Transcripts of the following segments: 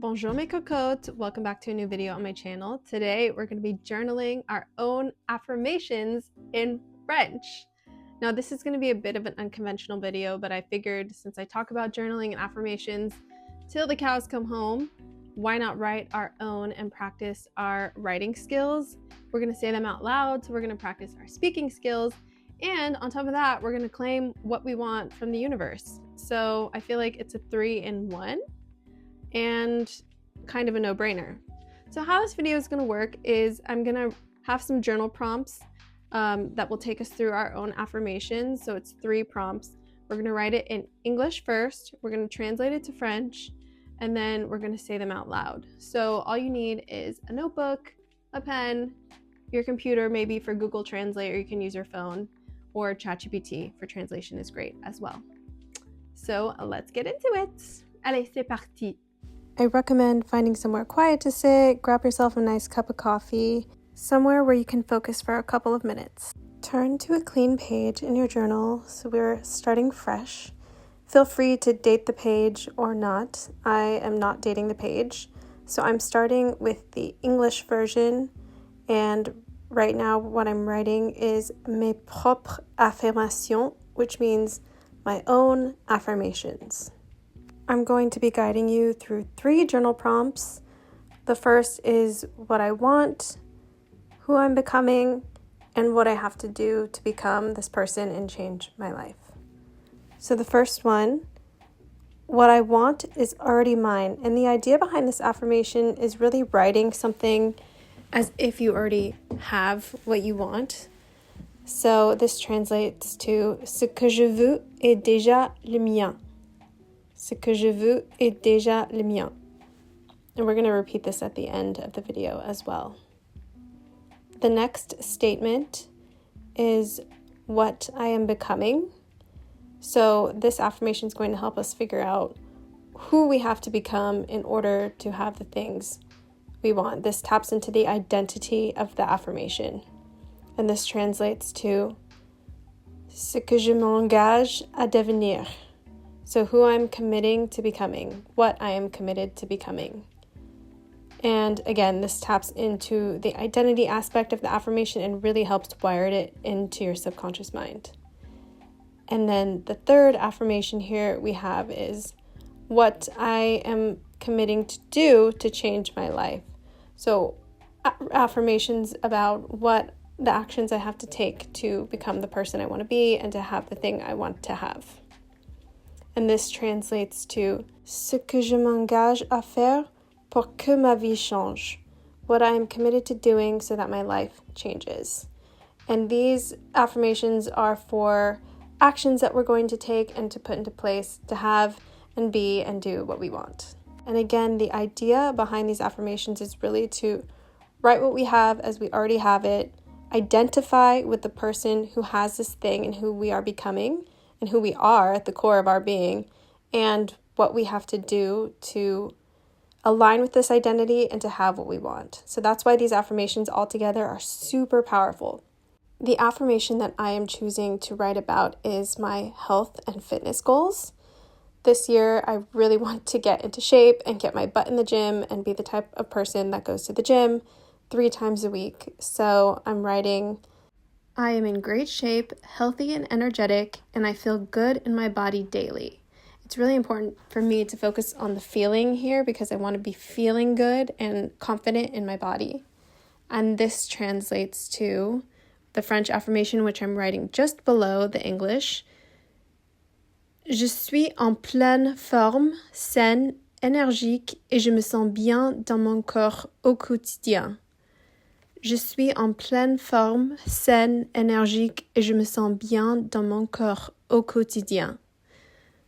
Bonjour mes cocottes, welcome back to a new video on my channel. Today we're going to be journaling our own affirmations in French. Now this is going to be a bit of an unconventional video, but I figured since I talk about journaling and affirmations till the cows come home, why not write our own and practice our writing skills? We're going to say them out loud, so we're going to practice our speaking skills, and on top of that we're going to claim what we want from the universe. So I feel like it's a 3-in-1 and kind of a no-brainer. So how this video is going to work is I'm going to have some journal prompts that will take us through our own affirmations. So it's 3 prompts. We're going to write it in English first, we're going to translate it to French, and then we're going to say them out loud. So all you need is a notebook, a pen, your computer maybe for Google Translate, or you can use your phone, or ChatGPT for translation is great as well. So let's get into it. Allez, c'est parti. I recommend finding somewhere quiet to sit, grab yourself a nice cup of coffee, somewhere where you can focus for a couple of minutes. Turn to a clean page in your journal, so we're starting fresh. Feel free to date the page or not. I am not dating the page, so I'm starting with the English version, and right now what I'm writing is mes propres affirmations, which means my own affirmations. I'm going to be guiding you through 3 journal prompts. The first is what I want, who I'm becoming, and what I have to do to become this person and change my life. So the first one, what I want is already mine. And the idea behind this affirmation is really writing something as if you already have what you want. So this translates to ce que je veux est déjà le mien. Ce que je veux est déjà le mien. And we're going to repeat this at the end of the video as well. The next statement is what I am becoming. So this affirmation is going to help us figure out who we have to become in order to have the things we want. This taps into the identity of the affirmation. And this translates to ce que je m'engage à devenir. So who I'm committing to becoming, what I am committed to becoming. And again, this taps into the identity aspect of the affirmation and really helps wire it into your subconscious mind. And then the third affirmation here we have is what I am committing to do to change my life. So affirmations about what the actions I have to take to become the person I want to be and to have the thing I want to have. And this translates to ce que je m'engage à faire pour que ma vie change. What I am committed to doing so that my life changes. And these affirmations are for actions that we're going to take and to put into place to have and be and do what we want. And again, the idea behind these affirmations is really to write what we have as we already have it, identify with the person who has this thing and who we are becoming, and who we are at the core of our being, and what we have to do to align with this identity and to have what we want. So that's why these affirmations all together are super powerful. The affirmation that I am choosing to write about is my health and fitness goals. This year, I really want to get into shape and get my butt in the gym and be the type of person that goes to the gym 3 times a week. So I'm writing, I am in great shape, healthy and energetic, and I feel good in my body daily. It's really important for me to focus on the feeling here because I want to be feeling good and confident in my body. And this translates to the French affirmation, which I'm writing just below the English. Je suis en pleine forme, saine, énergique, et je me sens bien dans mon corps au quotidien. Je suis en pleine forme, saine, énergique, et je me sens bien dans mon corps au quotidien.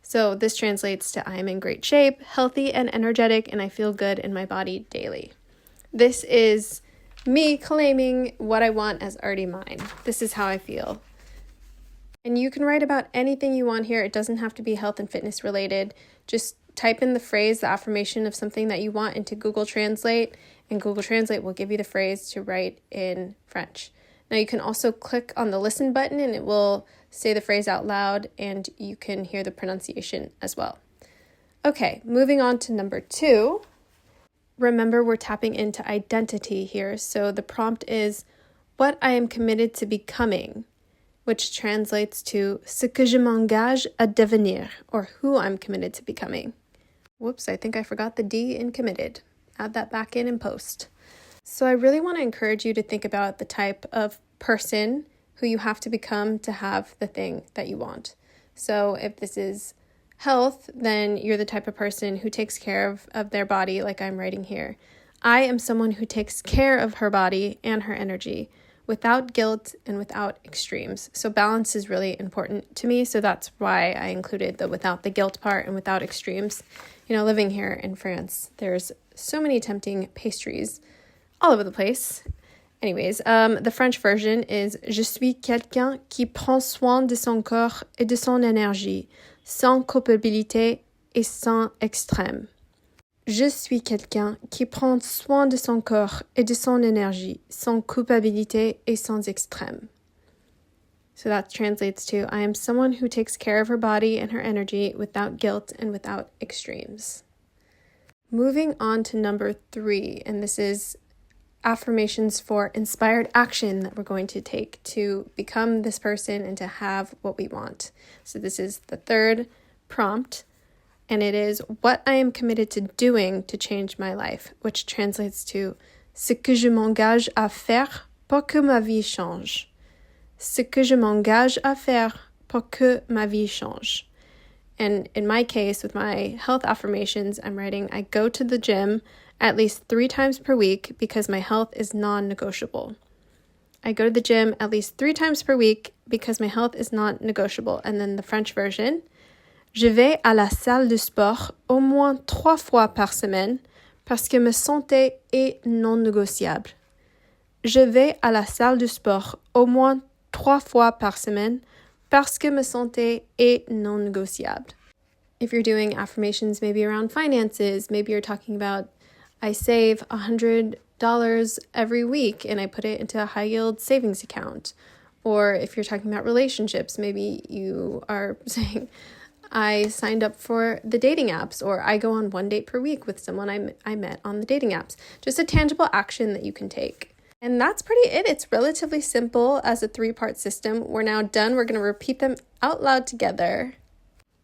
So this translates to I am in great shape, healthy and energetic, and I feel good in my body daily. This is me claiming what I want as already mine. This is how I feel. And you can write about anything you want here. It doesn't have to be health and fitness related. Just type in the phrase, the affirmation of something that you want into Google Translate, and Google Translate will give you the phrase to write in French. Now you can also click on the listen button and it will say the phrase out loud and you can hear the pronunciation as well. Okay, moving on to number 2. remember we're tapping into identity here. So the prompt is what I am committed to becoming, which translates to ce que je m'engage à devenir, or who I'm committed to becoming. Whoops, I think I forgot the D in committed. Add that back in post. So I really want to encourage you to think about the type of person who you have to become to have the thing that you want. So if this is health, then you're the type of person who takes care of their body, like I'm writing here. I am someone who takes care of her body and her energy without guilt and without extremes. So balance is really important to me. So that's why I included the without the guilt part and without extremes. You know, living here in France, there's so many tempting pastries all over the place. Anyways, the French version is Je suis quelqu'un qui prend soin de son corps et de son énergie, sans culpabilité et sans extrême. Je suis quelqu'un qui prend soin de son corps et de son énergie, sans culpabilité et sans extrême. So that translates to I am someone who takes care of her body and her energy without guilt and without extremes. Moving on to number 3, and this is affirmations for inspired action that we're going to take to become this person and to have what we want. So this is the third prompt, and it is what I am committed to doing to change my life, which translates to ce que je m'engage à faire pour que ma vie change. Ce que je m'engage à faire pour que ma vie change. And in my case, with my health affirmations, I'm writing, I go to the gym at least 3 times per week because my health is non-negotiable. I go to the gym at least 3 times per week because my health is not negotiable. And then the French version, je vais à la salle de sport au moins 3 fois par semaine parce que ma santé est non négociable. Je vais à la salle de sport au moins 3 fois par semaine parce que ma santé est non négociable. If you're doing affirmations maybe around finances, maybe you're talking about I save $100 every week and I put it into a high yield savings account. Or if you're talking about relationships, maybe you are saying I signed up for the dating apps, or I go on 1 date per week with someone I met on the dating apps. Just a tangible action that you can take. And that's pretty it. It's relatively simple as a 3-part system. We're now done. We're going to repeat them out loud together.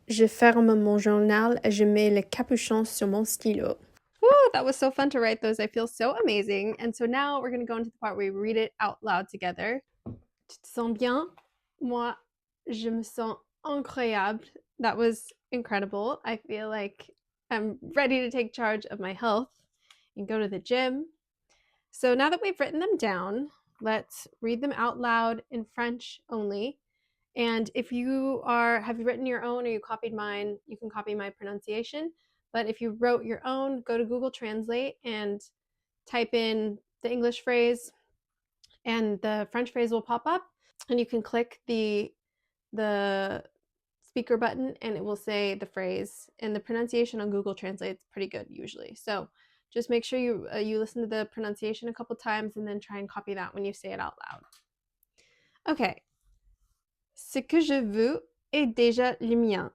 Je ferme mon journal et je mets le capuchon sur mon stylo. Woo, that was so fun to write those. I feel so amazing. And so now we're going to go into the part where we read it out loud together. Tu te sens bien? Moi, je me sens incroyable. That was incredible. I feel like I'm ready to take charge of my health and go to the gym. So now that we've written them down, let's read them out loud in French only. And if you have written your own or you copied mine, you can copy my pronunciation. But if you wrote your own, go to Google Translate and type in the English phrase and the French phrase will pop up. And you can click the speaker button and it will say the phrase. And the pronunciation on Google Translate is pretty good usually. So just make sure you listen to the pronunciation a couple times and then try and copy that when you say it out loud. Okay. Ce que je veux est déjà le mien.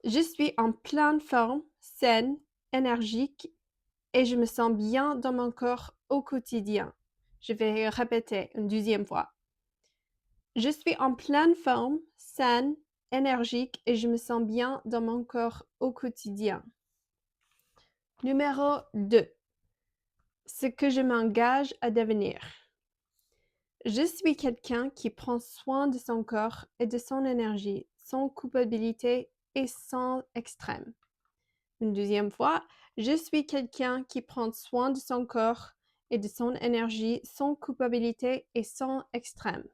Je suis en pleine forme, saine, énergique et je me sens bien dans mon corps au quotidien. Je vais répéter une 2e fois. Je suis en pleine forme, saine, énergique et je me sens bien dans mon corps au quotidien. Numéro 2. Ce que je m'engage à devenir. Je suis quelqu'un qui prend soin de son corps et de son énergie, sans culpabilité et sans extrême. Une 2e fois, je suis quelqu'un qui prend soin de son corps et de son énergie, sans culpabilité et sans extrême.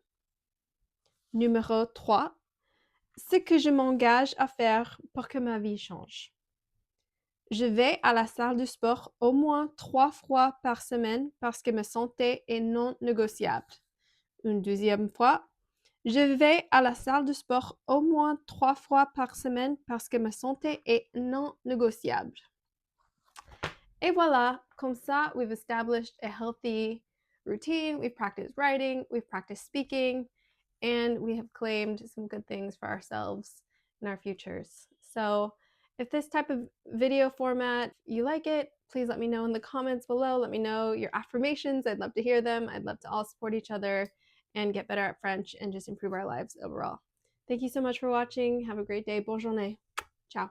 Numéro 3. Ce que je m'engage à faire pour que ma vie change. Je vais à la salle de sport au moins 3 fois par semaine parce que ma santé est non négociable. Une 2e fois, je vais à la salle de sport au moins 3 fois par semaine parce que ma santé est non négociable. Et voilà, comme ça, we've established a healthy routine, we've practiced writing, we've practiced speaking, and we have claimed some good things for ourselves and our futures. So If this type of video format, you like it, please let me know in the comments below. Let me know your affirmations. I'd love to hear them. I'd love to all support each other and get better at French and just improve our lives overall. Thank you so much for watching. Have a great day. Bonne journée. Ciao.